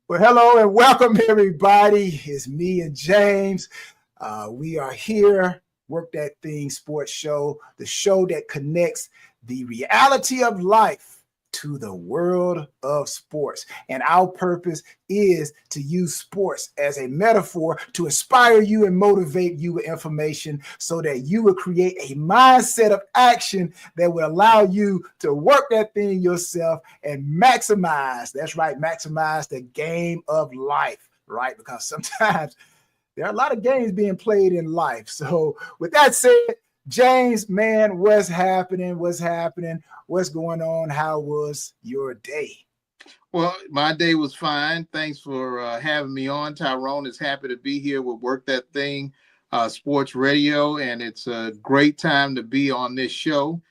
Well, hello and welcome, everybody. It's me and James. We are here, Work That Thing Sports Show, the show that connects the reality of life to the world of sports. And our purpose is to use sports as a metaphor to inspire you and motivate you with information so that you will create a mindset of action that will allow you to work that thing yourself and maximize, that's right, maximize the game of life, right? Because sometimes there are a lot of games being played in life. So with that said, James, man, what's happening? What's happening? What's going on? How was your day? Well, my day was fine. Thanks for having me on. Tyrone is happy to be here with Work That Thing Sports Radio, and it's a great time to be on this show.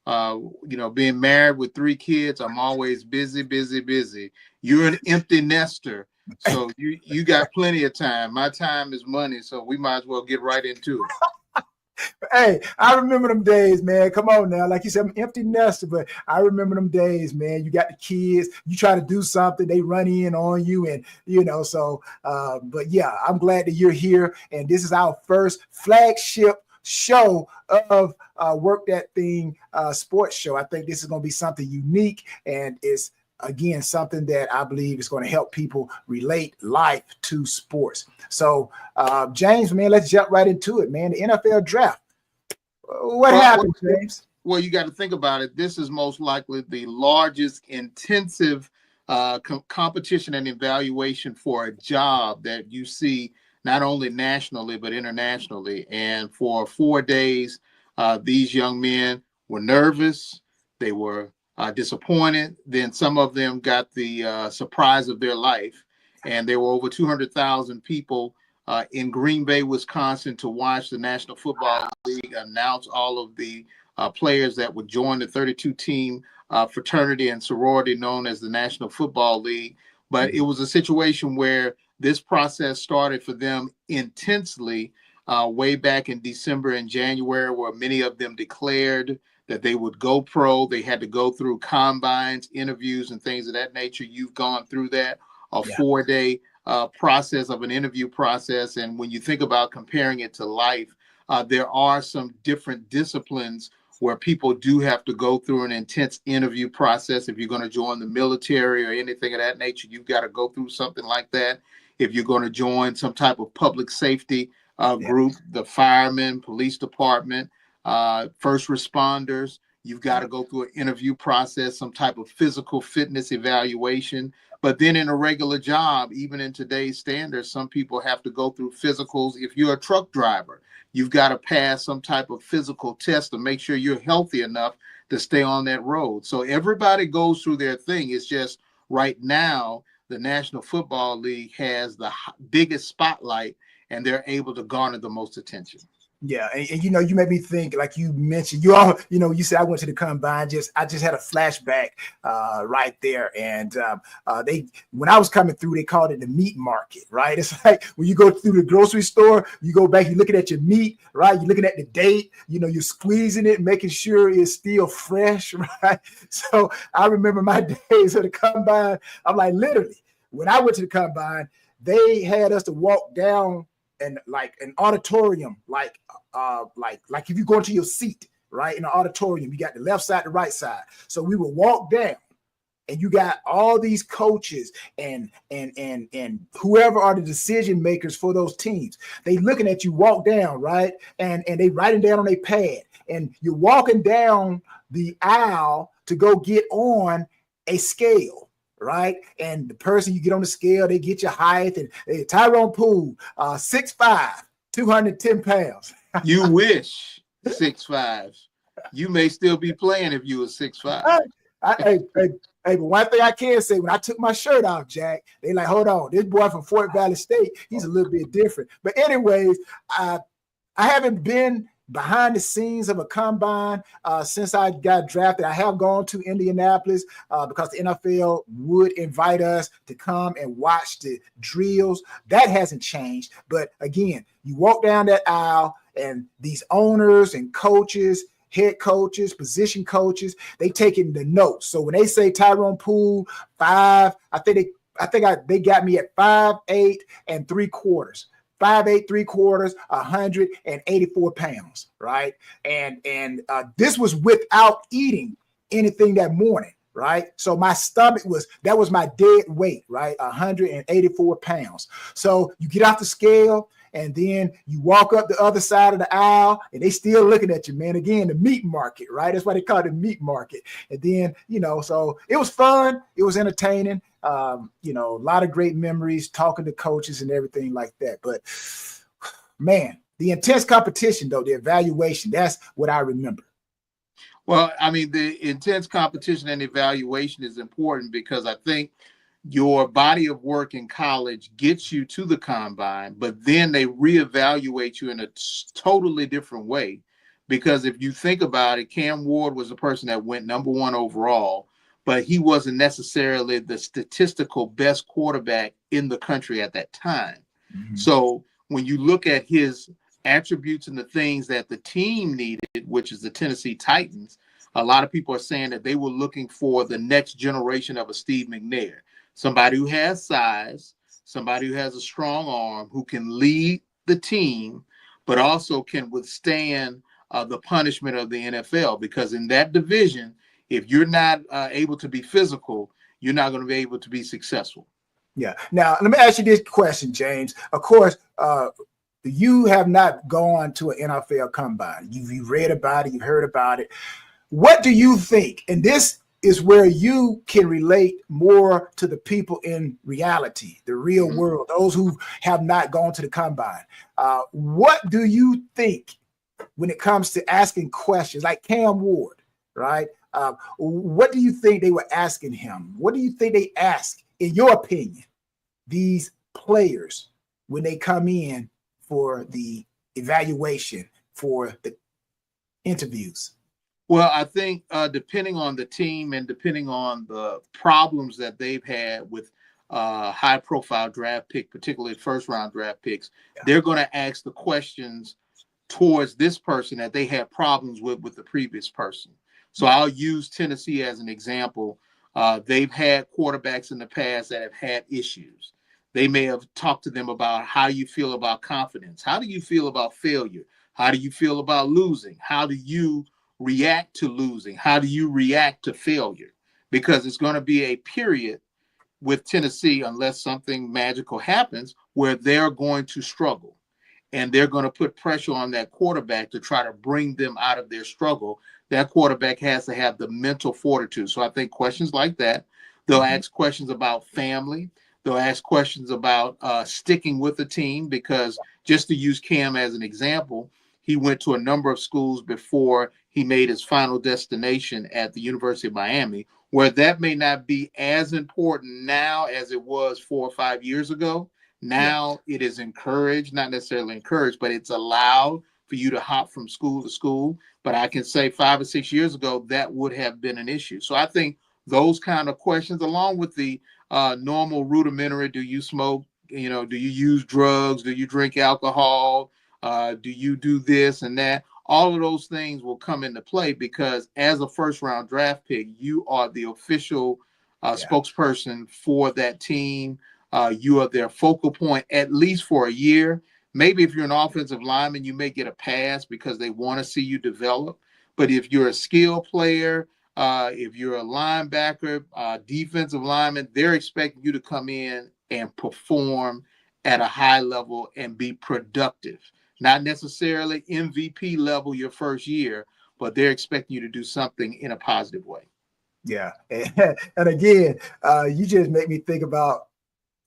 Being married with 3 kids, I'm always busy, busy, busy. You're an empty nester, so you got plenty of time. My time is money, so we might as well get right into it. Hey, I remember them days, man. Come on now. Like you said, I'm an empty nester, but I remember them days, man. You got the kids, you try to do something, they run in on you, and but yeah, I'm glad that you're here. And this is our first flagship show of Work That Thing Sports Show. I think this is going to be something unique, and it's again something that I believe is going to help people relate life to sports. So James, man, let's jump right into it, man. The NFL draft. What happened, James? Well, you got to think about it. This is most likely the largest intensive competition and evaluation for a job that you see not only nationally but internationally. And for 4 days, these young men were nervous. They were disappointed. Then some of them got the surprise of their life. And there were over 200,000 people in Green Bay, Wisconsin, to watch the National Football League announce all of the players that would join the 32-team fraternity and sorority known as the National Football League. But it was a situation where this process started for them intensely way back in December and January, where many of them declared that they would go pro. They had to go through combines, interviews, and things of that nature. You've gone through that, a 4-day process of an interview process. And when you think about comparing it to life, there are some different disciplines where people do have to go through an intense interview process. If you're going to join the military or anything of that nature, you've got to go through something like that. If you're going to join some type of public safety group, the firemen, police department, first responders, you've got to go through an interview process, some type of physical fitness evaluation. But then in a regular job, even in today's standards, some people have to go through physicals. If you're a truck driver, you've got to pass some type of physical test to make sure you're healthy enough to stay on that road. So everybody goes through their thing. It's just right now, the National Football League has the biggest spotlight, and they're able to garner the most attention. Yeah, and you made me think, like you mentioned, you said I went to the combine. I just had a flashback right there, and when I was coming through, they called it the meat market, right? It's like when you go through the grocery store, you go back, you're looking at your meat, right? You're looking at the date, you're squeezing it, making sure it's still fresh, right? So I remember my days at the combine. I'm like, literally, when I went to the combine, they had us to walk down and like an auditorium, like if you go into your seat, right, in an auditorium, you got the left side, the right side. So we would walk down, and you got all these coaches and whoever are the decision makers for those teams. They looking at you walk down, right, and they writing down on their pad, and you're walking down the aisle to go get on a scale. Right, and the person you get on the scale, they get your height, and Tyrone Poole, 6'5", 210 pounds. You wish 6'5". You may still be playing if you were 6'5". Hey, but one thing I can say, when I took my shirt off, Jack, they like, hold on, this boy from Fort Valley State, he's a little bit different. But anyways, I haven't been behind the scenes of a combine since I got drafted. I have gone to Indianapolis because the NFL would invite us to come and watch the drills. That hasn't changed. But again, you walk down that aisle, and these owners and coaches, head coaches, position coaches, they taking the notes. So when they say Tyrone Poole, 5, I think they got me at 5'8 3/4. 5'8 3/4, 184 pounds, right? And this was without eating anything that morning, right? So my stomach that was my dead weight, right? 184 pounds. So you get off the scale, and then you walk up the other side of the aisle, and they still looking at you, man. Again, the meat market, right? That's why they call it the meat market. And then, so it was fun. It was entertaining. A lot of great memories, talking to coaches and everything like that. But, man, the intense competition, though, the evaluation, that's what I remember. Well, I mean, the intense competition and evaluation is important because I think your body of work in college gets you to the combine, but then they reevaluate you in a totally different way. Because if you think about it, Cam Ward was a person that went number 1 overall, but he wasn't necessarily the statistical best quarterback in the country at that time. Mm-hmm. So when you look at his attributes and the things that the team needed, which is the Tennessee Titans, a lot of people are saying that they were looking for the next generation of a Steve McNair. Somebody who has size, somebody who has a strong arm, who can lead the team, but also can withstand the punishment of the NFL. Because in that division, if you're not able to be physical, you're not going to be able to be successful. Yeah. Now, let me ask you this question, James. Of course, you have not gone to an NFL combine. You've read about it. You've heard about it. What do you think? And this is where you can relate more to the people in reality, the real mm-hmm. world, those who have not gone to the combine. What do you think when it comes to asking questions like Cam Ward, right? What do you think they were asking him? What do you think they ask, in your opinion, these players when they come in for the evaluation, for the interviews? Well, I think depending on the team and depending on the problems that they've had with high-profile draft pick, particularly first-round draft picks, they're going to ask the questions towards this person that they had problems with the previous person. So I'll use Tennessee as an example. They've had quarterbacks in the past that have had issues. They may have talked to them about how you feel about confidence. How do you feel about failure? How do you feel about losing? How do you react to losing? How do you react to failure? Because it's going to be a period with Tennessee, unless something magical happens, where they're going to struggle. And they're going to put pressure on that quarterback to try to bring them out of their struggle. That quarterback has to have the mental fortitude. So I think questions like that. They'll mm-hmm. ask questions about family. They'll ask questions about sticking with the team, because just to use Cam as an example, he went to a number of schools before he made his final destination at the University of Miami, where that may not be as important now as it was 4 or 5 years ago. Now it is encouraged, not necessarily encouraged, but it's allowed for you to hop from school to school. But I can say 5 or 6 years ago, that would have been an issue. So I think those kind of questions, along with the normal rudimentary, do you smoke, do you use drugs, do you drink alcohol, do you do this and that? All of those things will come into play, because as a first-round draft pick, you are the official spokesperson for that team. You are their focal point, at least for a year. Maybe if you're an offensive lineman, you may get a pass because they want to see you develop. But if you're a skill player, if you're a linebacker, defensive lineman, they're expecting you to come in and perform at a high level and be productive. Not necessarily MVP level your first year, but they're expecting you to do something in a positive way. Yeah. And again, you just make me think about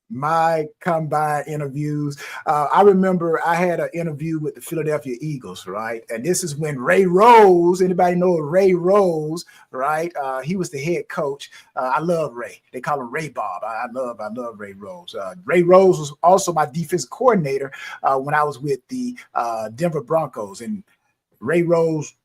my combine interviews. I remember I had an interview with the Philadelphia Eagles, right? And this is when Ray Rose, anybody know Ray Rose, right? He was the head coach. I love Ray. They call him Ray Bob. I love Ray Rose. Ray Rose was also my defensive coordinator when I was with the Denver Broncos. And Ray Rose,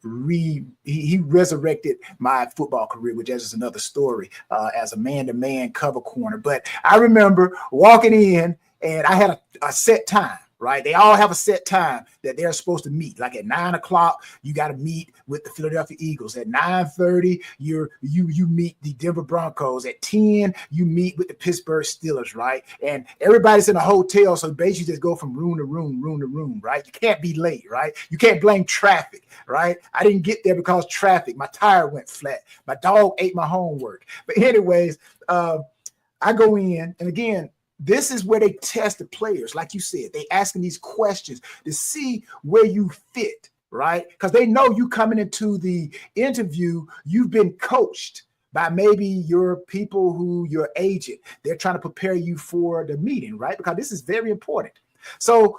he resurrected my football career, which is another story, as a man-to-man cover corner. But I remember walking in, and I had a set time, right? They all have a set time that they're supposed to meet. Like at 9 o'clock, you got to meet with the Philadelphia Eagles. At 9:30, you meet the Denver Broncos. At 10, you meet with the Pittsburgh Steelers, right? And everybody's in a hotel, so basically just go from room to room, right? You can't be late, right? You can't blame traffic, right? I didn't get there because traffic. My tire went flat. My dog ate my homework. But anyways, I go in, and again, this is where they test the players. Like you said, they asking these questions to see where you fit, right? Because they know you coming into the interview, you've been coached by maybe your people your agent. They're trying to prepare you for the meeting, right? Because this is very important. So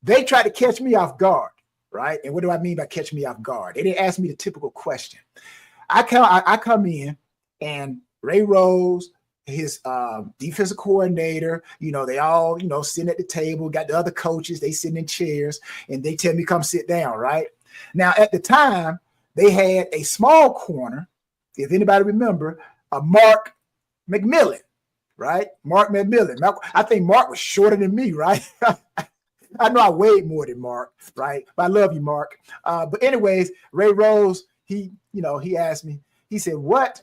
they try to catch me off guard, right? And what do I mean by catch me off guard? They didn't ask me the typical question. I come in, and Ray Rose, his defensive coordinator, they all, sitting at the table, got the other coaches, they sitting in chairs, and they tell me, come sit down, right? Now, at the time, they had a small corner, if anybody remember, Mark McMillan, right? Mark McMillan. I think Mark was shorter than me, right? I know I weighed more than Mark, right? But I love you, Mark. But anyways, Ray Rose, he asked me, he said, what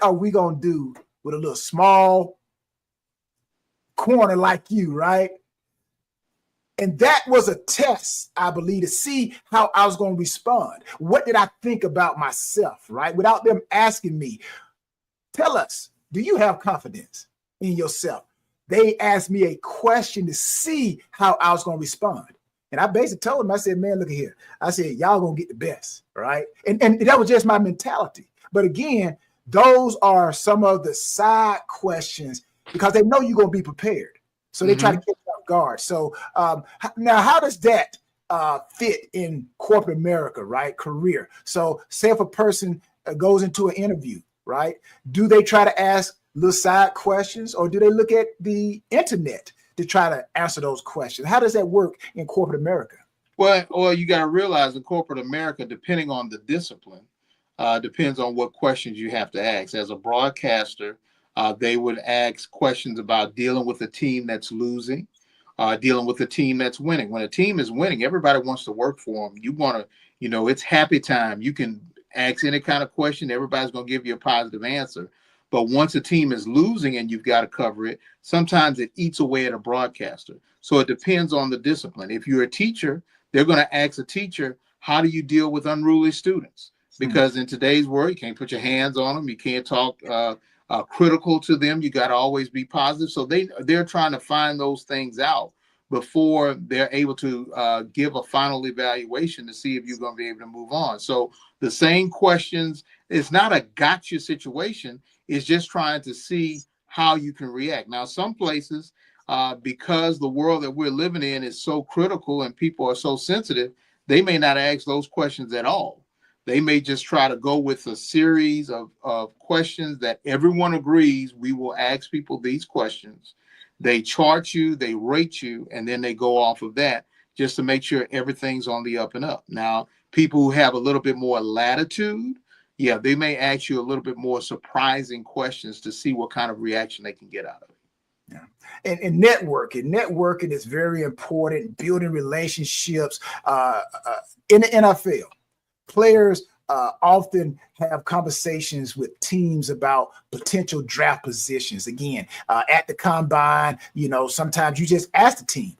are we going to do with a little small corner like you, right? And that was a test, I believe, to see how I was going to respond. What did I think about myself, right? Without them asking me, tell us, do you have confidence in yourself? They asked me a question to see how I was going to respond. And I basically told them, I said, man, look at here. I said, y'all going to get the best, right? And that was just my mentality. But again, those are some of the side questions because they know you're going to be prepared. So they try to catch you off guard. So now how does that fit in corporate America, right? Career. So say if a person goes into an interview, right? Do they try to ask little side questions, or do they look at the internet to try to answer those questions? How does that work in corporate America? Well, you got to realize in corporate America, depending on the discipline, depends on what questions you have to ask. As a broadcaster, they would ask questions about dealing with a team that's losing, dealing with a team that's winning. When a team is winning, everybody wants to work for them. You want to, it's happy time. You can ask any kind of question. Everybody's going to give you a positive answer. But once a team is losing and you've got to cover it, sometimes it eats away at a broadcaster. So it depends on the discipline. If you're a teacher, they're going to ask a teacher, how do you deal with unruly students? Because in today's world, you can't put your hands on them. You can't talk critical to them. You got to always be positive. So they're trying to find those things out before they're able to give a final evaluation to see if you're going to be able to move on. So the same questions, it's not a gotcha situation. It's just trying to see how you can react. Now, some places, because the world that we're living in is so critical and people are so sensitive, they may not ask those questions at all. They may just try to go with a series of questions that everyone agrees we will ask people these questions. They chart you, they rate you, and then they go off of that just to make sure everything's on the up and up. Now, people who have a little bit more latitude, yeah, they may ask you a little bit more surprising questions to see what kind of reaction they can get out of it. Yeah. And networking is very important, building relationships in the NFL. Players often have conversations with teams about potential draft positions. Again, at the combine, sometimes you just ask the team,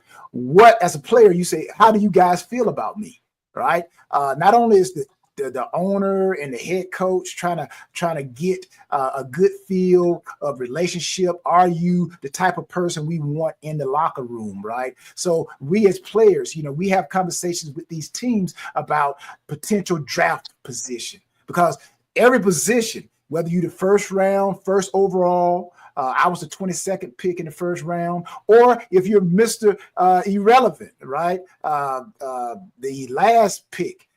as a player, you say, how do you guys feel about me? Right? Not only is the owner and the head coach trying to get a good feel of relationship. Are you the type of person we want in the locker room, right? So we as players, we have conversations with these teams about potential draft position, because every position, whether you the first round, first overall, I was the 22nd pick in the first round, or if you're Mr. Irrelevant, right? The last pick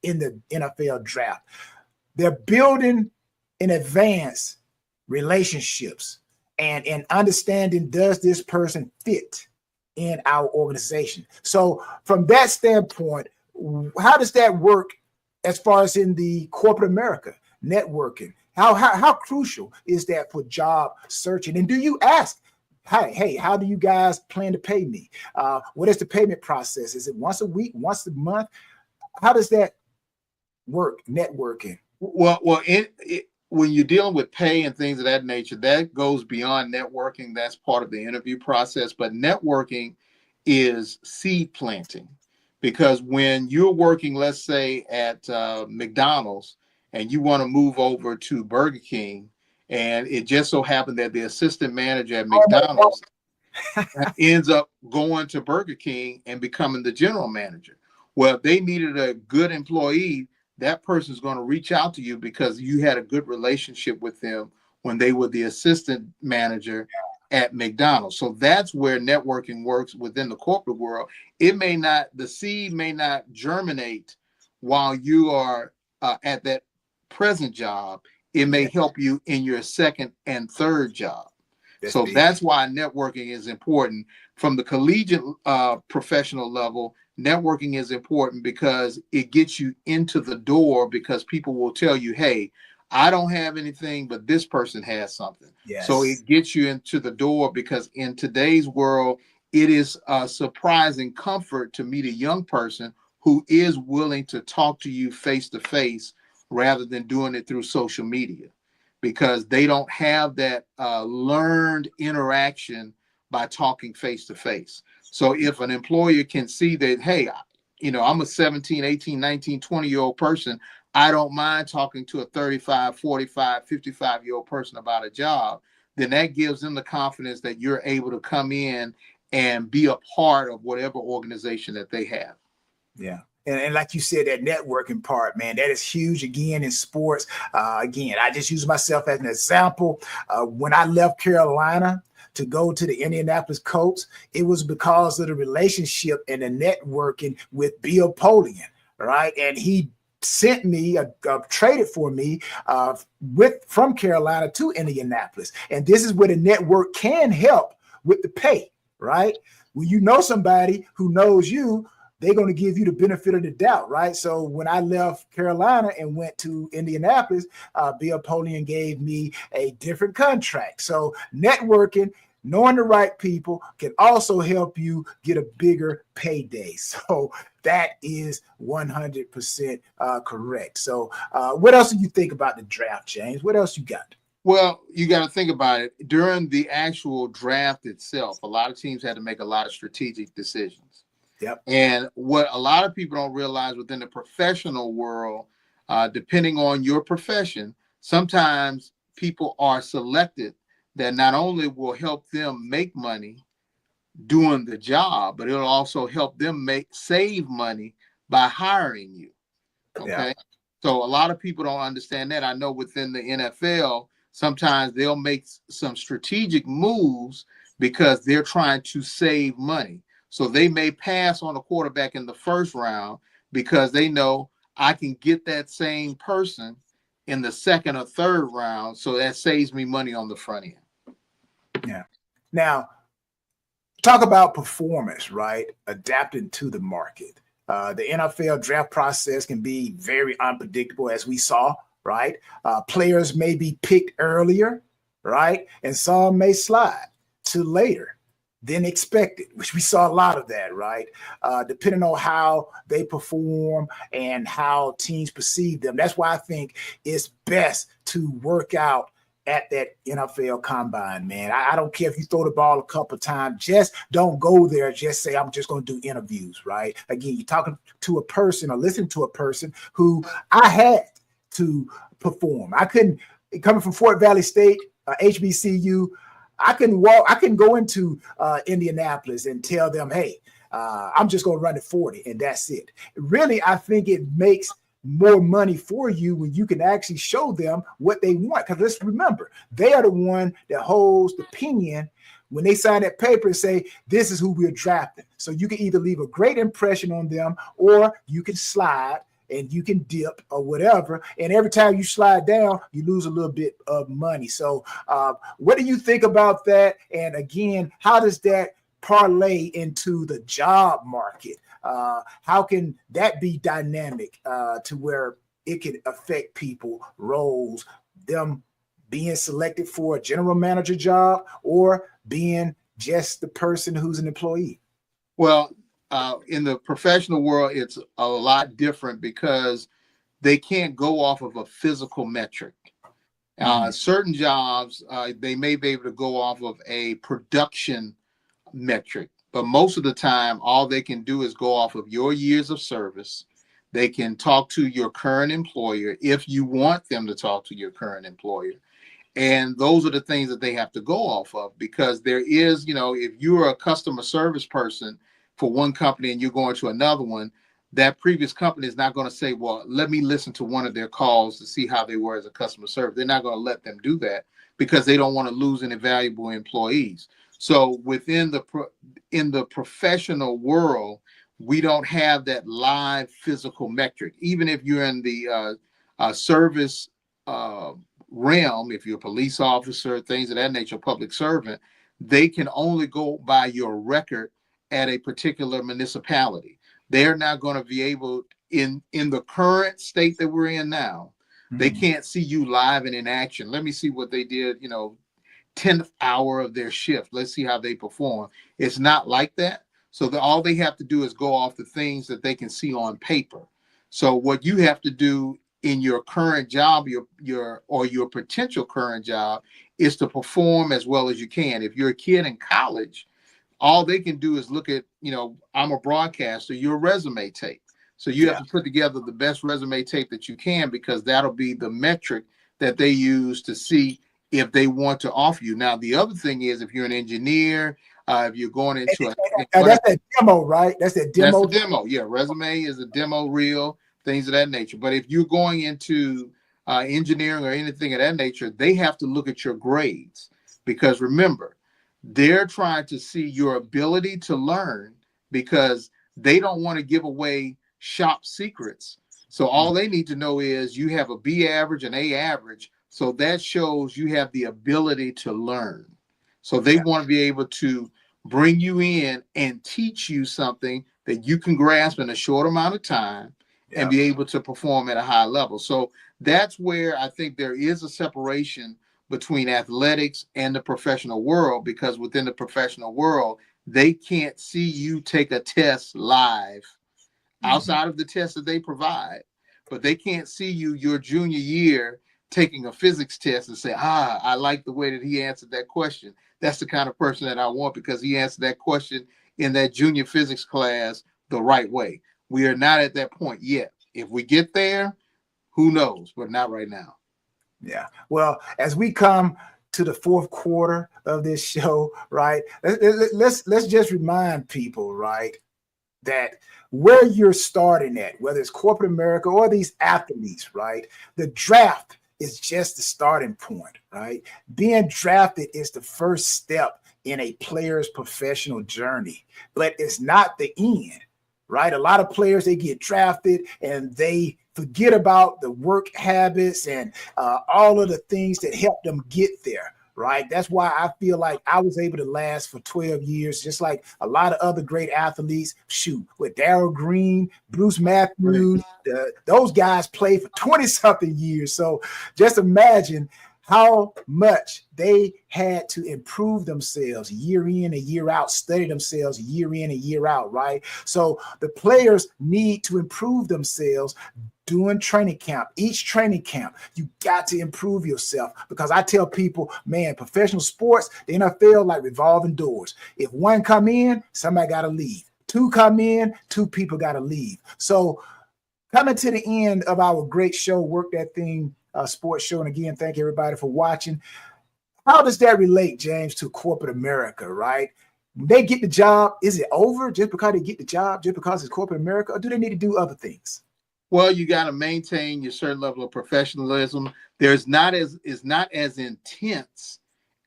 in the NFL draft. They're building in advance relationships and understanding, does this person fit in our organization? So from that standpoint, how does that work as far as in the corporate America, networking? How crucial is that for job searching? And do you ask hey, how do you guys plan to pay me? What is the payment process? Is it once a week, once a month? How does that work? Networking. When you're dealing with pay and things of that nature, that goes beyond networking. That's part of the interview process. But networking is seed planting, because when you're working, let's say at McDonald's, and you want to move over to Burger King, and it just so happened that the assistant manager at McDonald's ends up going to Burger King and becoming the general manager. Well, if they needed a good employee, that person's going to reach out to you because you had a good relationship with them when they were the assistant manager at McDonald's. So that's where networking works within the corporate world. The seed may not germinate while you are at that present job. It may help you in your second and third job. So that's why networking is important. From the collegiate professional level, networking is important because it gets you into the door, because people will tell you, hey, I don't have anything, but this person has something. Yes. So it gets you into the door, because in today's world, it is a surprising comfort to meet a young person who is willing to talk to you face to face rather than doing it through social media, because they don't have that learned interaction by talking face to face. So if an employer can see that, hey, I'm a 17, 18, 19, 20-year-old person, I don't mind talking to a 35, 45, 55-year-old person about a job, then that gives them the confidence that you're able to come in and be a part of whatever organization that they have. Yeah. And like you said, that networking part, man, that is huge again in sports. Again, I just use myself as an example. When I left Carolina to go to the Indianapolis Colts, it was because of the relationship and the networking with Bill Polian, right? And he sent me, traded for me from Carolina to Indianapolis. And this is where the network can help with the pay, right? When you know somebody who knows you, they're going to give you the benefit of the doubt, right? So when I left Carolina and went to Indianapolis, Bill Polian gave me a different contract. So networking, knowing the right people can also help you get a bigger payday. So that is 100% correct. So what else do you think about the draft, James? What else you got? Well, you got to think about it. During the actual draft itself, a lot of teams had to make a lot of strategic decisions. Yep. And what a lot of people don't realize within the professional world, depending on your profession, sometimes people are selected that not only will help them make money doing the job, but it'll also help them save money by hiring you. Okay. Yeah. So a lot of people don't understand that. I know within the NFL, sometimes they'll make some strategic moves because they're trying to save money. So they may pass on a quarterback in the first round because they know I can get that same person in the second or third round. So that saves me money on the front end. Yeah. Now, talk about performance, right? Adapting to the market. The NFL draft process can be very unpredictable, as we saw, right? Players may be picked earlier, right? And some may slide to later than expected, which we saw a lot of that, right? Depending on how they perform and how teams perceive them. That's why I think it's best to work out at that NFL combine, man. I don't care if you throw the ball a couple of times, just don't go there. Just say, I'm just going to do interviews, right? Again, you're talking to a person or listening to a person who I had to perform. I couldn't, coming from Fort Valley State, HBCU, I can go into Indianapolis and tell them, hey, I'm just going to run the 40 and that's it. Really, I think it makes more money for you when you can actually show them what they want. Because let's remember, they are the one that holds the opinion when they sign that paper and say, this is who we're drafting. So you can either leave a great impression on them or you can slide and you can dip or whatever. And every time you slide down, you lose a little bit of money. So what do you think about that? And again, how does that parlay into the job market? How can that be dynamic to where it can affect people, roles, them being selected for a general manager job or being just the person who's an employee? Well, in the professional world, it's a lot different because they can't go off of a physical metric. Certain jobs, they may be able to go off of a production metric, but most of the time, all they can do is go off of your years of service. They can talk to your current employer if you want them to talk to your current employer. And those are the things that they have to go off of, because there is, if you're a customer service person for one company and you're going to another one, that previous company is not going to say, well, let me listen to one of their calls to see how they were as a customer service. They're not going to let them do that because they don't want to lose any valuable employees. So in the professional world, we don't have that live physical metric. Even if you're in the service realm, if you're a police officer, things of that nature, public servant, they can only go by your record at a particular municipality. They're not going to be able, in the current state that we're in now, they can't see you live and in action. Let me see what they did, 10th hour of their shift. Let's see how they perform. It's not like that. So all they have to do is go off the things that they can see on paper. So what you have to do in your current job, your potential current job, is to perform as well as you can. If you're a kid in college, all they can do is look at, I'm a broadcaster, your resume tape. So you have to put together the best resume tape that you can, because that'll be the metric that they use to see if they want to offer you. Now, the other thing is, if you're an engineer, if you're going into that's that demo, right? That's that demo. That's the demo. Yeah, resume is a demo reel, things of that nature. But if you're going into engineering or anything of that nature, they have to look at your grades, because remember, they're trying to see your ability to learn, because they don't want to give away shop secrets. So all they need to know is you have a B average, an A average. So that shows you have the ability to learn. So they want to be able to bring you in and teach you something that you can grasp in a short amount of time and be able to perform at a high level. So that's where I think there is a separation between athletics and the professional world, because within the professional world, they can't see you take a test live outside of the test that they provide, but they can't see you your junior year taking a physics test and say, I like the way that he answered that question. That's the kind of person that I want, because he answered that question in that junior physics class the right way. We are not at that point yet. If we get there, who knows, but not right now. Yeah. Well, as we come to the fourth quarter of this show, right, let's just remind people, right, that where you're starting at, whether it's corporate America or these athletes, right, the draft is just the starting point, right? Being drafted is the first step in a player's professional journey, but it's not the end, right? A lot of players, they get drafted and they forget about the work habits and all of the things that help them get there, right? That's why I feel like I was able to last for 12 years, just like a lot of other great athletes. Shoot, with Darryl Green, Bruce Matthews, those guys played for 20-something years. So just imagine how much they had to improve themselves year in and year out, study themselves year in and year out, right? So the players need to improve themselves doing training camp. Each training camp, you got to improve yourself, because I tell people, man, professional sports, the NFL, like revolving doors. If one come in, somebody got to leave. Two come in, two people got to leave. So coming to the end of our great show, Work That Thing sports show. And again, thank everybody for watching. How does that relate, James, to corporate America, right? When they get the job, is it over just because they get the job, just because it's corporate America, or do they need to do other things? Well, you got to maintain your certain level of professionalism. It's not as intense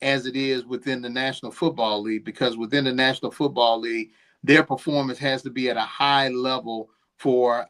as it is within the National Football League, because within the National Football League, their performance has to be at a high level for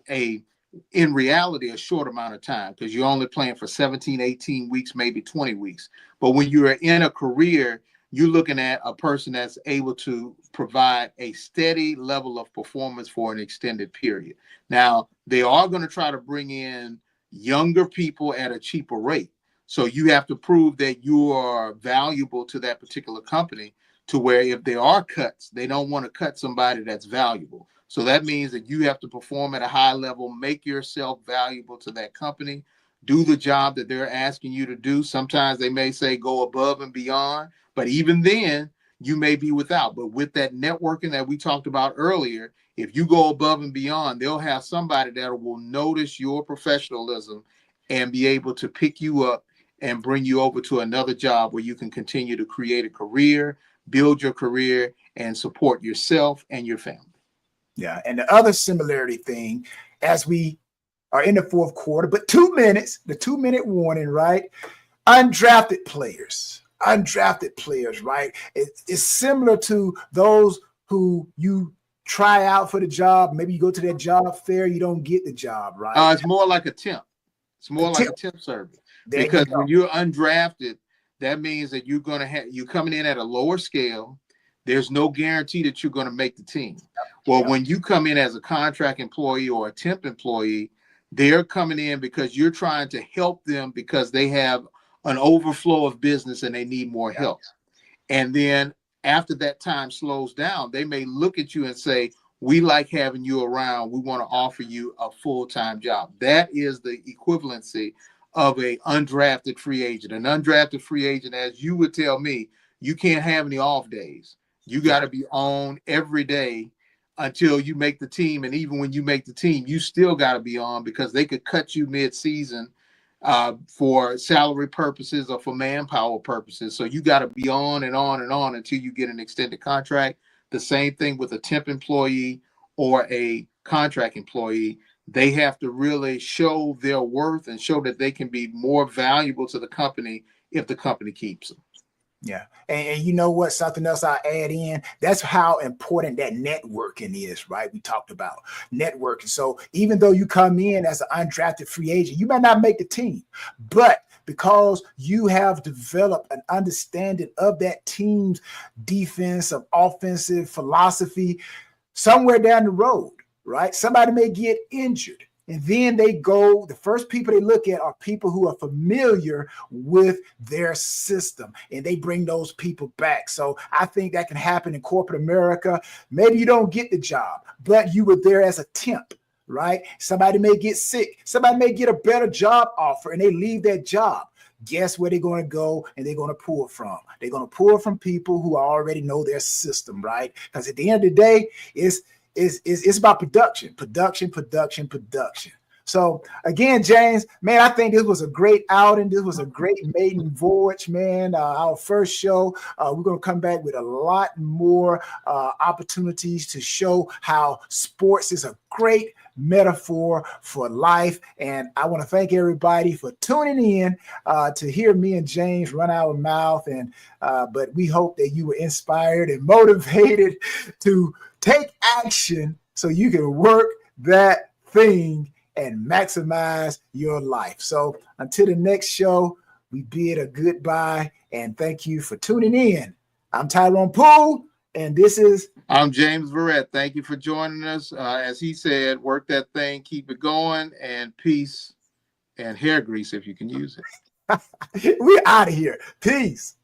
in reality, a short amount of time, because you're only playing for 17, 18 weeks, maybe 20 weeks. But when you're in a career, you're looking at a person that's able to provide a steady level of performance for an extended period. Now, they are going to try to bring in younger people at a cheaper rate. So you have to prove that you are valuable to that particular company. to where if there are cuts, they don't want to cut somebody that's valuable. So that means that you have to perform at a high level, make yourself valuable to that company, do the job that they're asking you to do. Sometimes they may say go above and beyond, but even then you may be without. But with that networking that we talked about earlier, if you go above and beyond, they'll have somebody that will notice your professionalism and be able to pick you up and bring you over to another job where you can continue to create a career, build your career, and support yourself and your family. Yeah. And the other similarity thing, as we are in the fourth quarter, but 2 minutes, the 2-minute warning, right? Undrafted players, right? It's similar to those who you try out for the job. Maybe you go to that job fair, you don't get the job, right? It's more like a temp. It's more like a temp service. There because when you're undrafted, that means that you're going to have you coming in at a lower scale. There's no guarantee that you're going to make the team. Well, when you come in as a contract employee or a temp employee, they're coming in because you're trying to help them because they have an overflow of business and they need more help. And then after that time slows down, they may look at you and say, we like having you around. We want to offer you a full-time job. That is the equivalency of a undrafted free agent. An undrafted free agent, as you would tell me, you can't have any off days. You got to be on every day until you make the team. And even when you make the team, you still got to be on because they could cut you mid-season for salary purposes or for manpower purposes. So you got to be on and on and on until you get an extended contract. The same thing with a temp employee or a contract employee. They have to really show their worth and show that they can be more valuable to the company if the company keeps them. Yeah. And you know what? Something else I'll add in. That's how important that networking is, right? We talked about networking. So even though you come in as an undrafted free agent, you might not make the team, but because you have developed an understanding of that team's defensive, offensive philosophy, somewhere down the road, right? Somebody may get injured. And then the first people they look at are people who are familiar with their system, and they bring those people back. So I think that can happen in corporate America. Maybe you don't get the job, but you were there as a temp, right? Somebody may get sick. Somebody may get a better job offer, and they leave that job. Guess where they're going to go and they're going to pull from? They're going to pull from people who already know their system, right? Because at the end of the day, it's about production. So again, James, man, I think this was a great outing. This was a great maiden voyage, man. Our first show, we're going to come back with a lot more opportunities to show how sports is a great metaphor for life. And I want to thank everybody for tuning in to hear me and James run our mouth. And but we hope that you were inspired and motivated to take action so you can work that thing and maximize your life. So until the next show, we bid a goodbye and thank you for tuning in. I'm Tyrone Poole, and I'm James Verrett. Thank you for joining us. As he said, work that thing, keep it going, and peace and hair grease if you can use it. We're out of here. Peace.